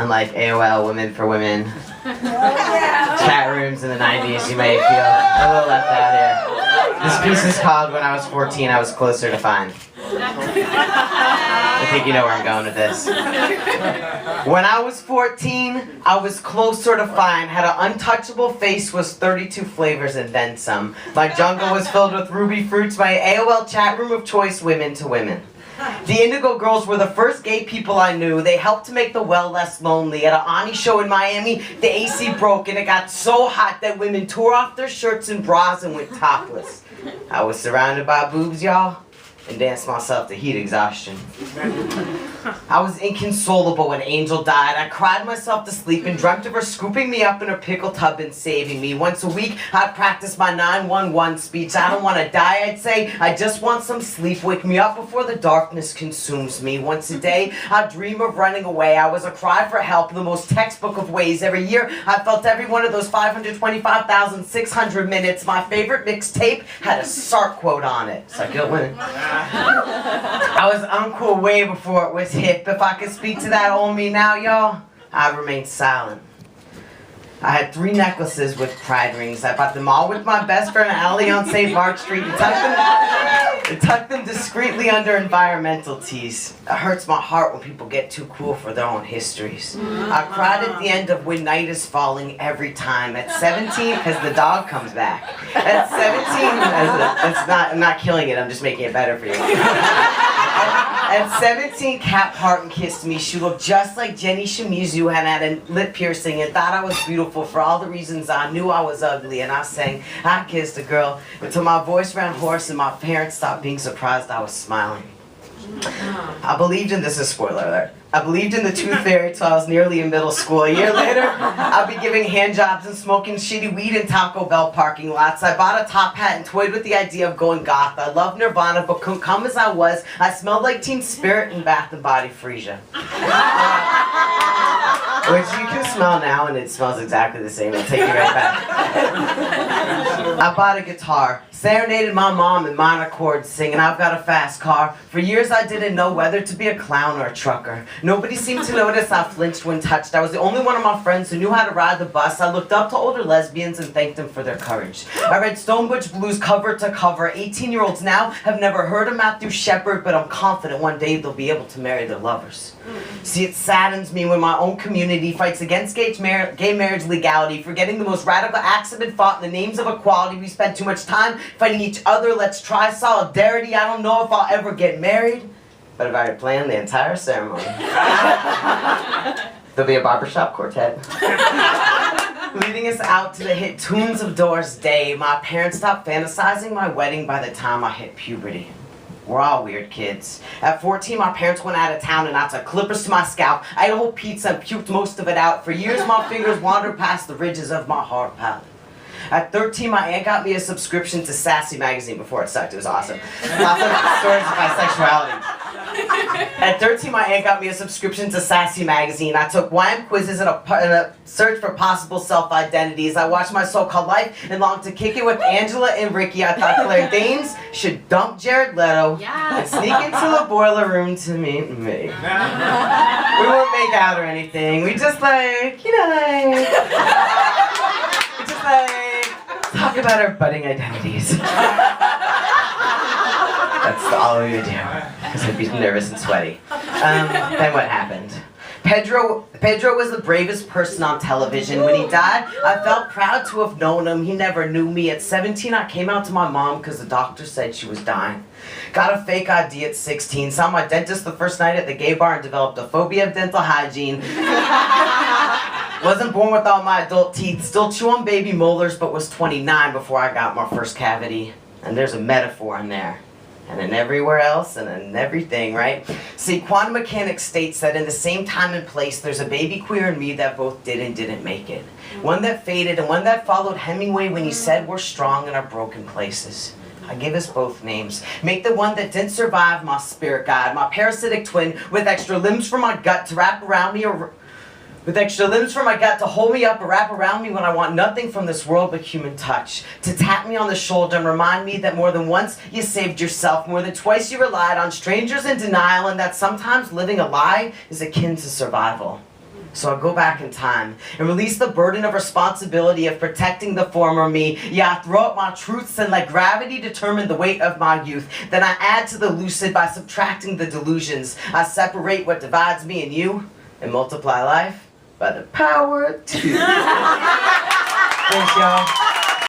Unlike AOL, Women for Women, chat rooms in the 90s, you may feel a little left out here. This piece is called When I Was 14, I Was Closer to Fine. I think you know where I'm going with this. When I was 14, I was closer to fine. Had an untouchable face, was 32 flavors and then some. My jungle was filled with ruby fruits, my AOL chat room of choice, women to women. The Indigo Girls were the first gay people I knew. They helped to make the well less lonely. At an Ani show in Miami, the AC broke and it got so hot that women tore off their shirts and bras and went topless. I was surrounded by boobs, y'all, and danced myself to heat exhaustion. I was inconsolable when Angel died. I cried myself to sleep and dreamt of her scooping me up in a pickle tub and saving me. Once a week, I'd practice my 911 speech. I don't want to die, I'd say. I just want some sleep. Wake me up before the darkness consumes me. Once a day, I'd dream of running away. I was a cry for help, the most textbook of ways. Every year, I felt every one of those 525,600 minutes. My favorite mixtape had a Sark quote on it. So I get winning. I was uncool way before it was hip. If I could speak to that old me now, y'all, I'd remain silent. I had 3 necklaces with pride rings. I bought them all with my best friend Allie on St. Mark Street and tucked them discreetly under environmental tees. It hurts my heart when people get too cool for their own histories. I cried at the end of When Night Is Falling every time. At 17, because the dog comes back. At 17, I'm not killing it, I'm just making it better for you. At 17, Kat Parton kissed me. She looked just like Jenny Shimizu and had a lip piercing and thought I was beautiful for all the reasons I knew I was ugly. And I sang, I kissed a girl, until my voice ran hoarse and my parents stopped being surprised I was smiling. I believed in, this is a spoiler alert, I believed in the tooth fairy till I was nearly in middle school. A year later, I'd be giving hand jobs and smoking shitty weed in Taco Bell parking lots. I bought a top hat and toyed with the idea of going goth. I loved Nirvana, but couldn't come as I was. I smelled like Teen Spirit and Bath and Body Freesia. Which you can smell now, and it smells exactly the same. I'll take you right back. I bought a guitar, serenaded my mom in minor chords, singing I've got a fast car. For years I didn't know whether to be a clown or a trucker. Nobody seemed to notice I flinched when touched. I was the only one of my friends who knew how to ride the bus. I looked up to older lesbians and thanked them for their courage. I read Stonebridge Blues cover to cover. 18-year-olds now have never heard of Matthew Shepard, but I'm confident one day they'll be able to marry their lovers. See, it saddens me when my own community fights against gay marriage legality, forgetting the most radical acts have been fought in the names of equality. We spend too much time fighting each other. Let's try solidarity. I don't know if I'll ever get married, but I've already planned the entire ceremony. There'll be a barbershop quartet. Leading us out to the hit tunes of Doris Day. My parents stopped fantasizing my wedding by the time I hit puberty. We're all weird kids. At 14, my parents went out of town and I took clippers to my scalp. I ate a whole pizza and puked most of it out. For years, my fingers wandered past the ridges of my hard palate. At 13, my aunt got me a subscription to Sassy magazine before it sucked. It was awesome. Lots of stories of bisexuality. At 13, my aunt got me a subscription to Sassy magazine. I took YM quizzes in a search for possible self-identities. I watched My So-Called Life and longed to kick it with Angela and Ricky. I thought Claire Danes should dump Jared Leto and sneak into the boiler room to meet me. We won't make out or anything. We just talk about our budding identities. That's all we would do, because I'd be nervous and sweaty. Then what happened? Pedro was the bravest person on television. When he died, I felt proud to have known him. He never knew me. At 17, I came out to my mom because the doctor said she was dying. Got a fake ID at 16. Saw my dentist the first night at the gay bar and developed a phobia of dental hygiene. Wasn't born with all my adult teeth. Still chew on baby molars, but was 29 before I got my first cavity. And there's a metaphor in there. And in everywhere else, and in everything, right? See, quantum mechanics states that in the same time and place, there's a baby queer in me that both did and didn't make it. One that faded, and one that followed Hemingway when he said we're strong in our broken places. I give us both names. Make the one that didn't survive my spirit guide, my parasitic twin with extra limbs for my gut to wrap around me, with extra limbs for my gut to hold me up or wrap around me when I want nothing from this world but human touch. To tap me on the shoulder and remind me that more than once you saved yourself, more than twice you relied on strangers in denial, and that sometimes living a lie is akin to survival. So I go back in time and release the burden of responsibility of protecting the former me. Yeah, I throw up my truths and let gravity determine the weight of my youth. Then I add to the lucid by subtracting the delusions. I separate what divides me and you and multiply life by the power of two. Thanks, y'all.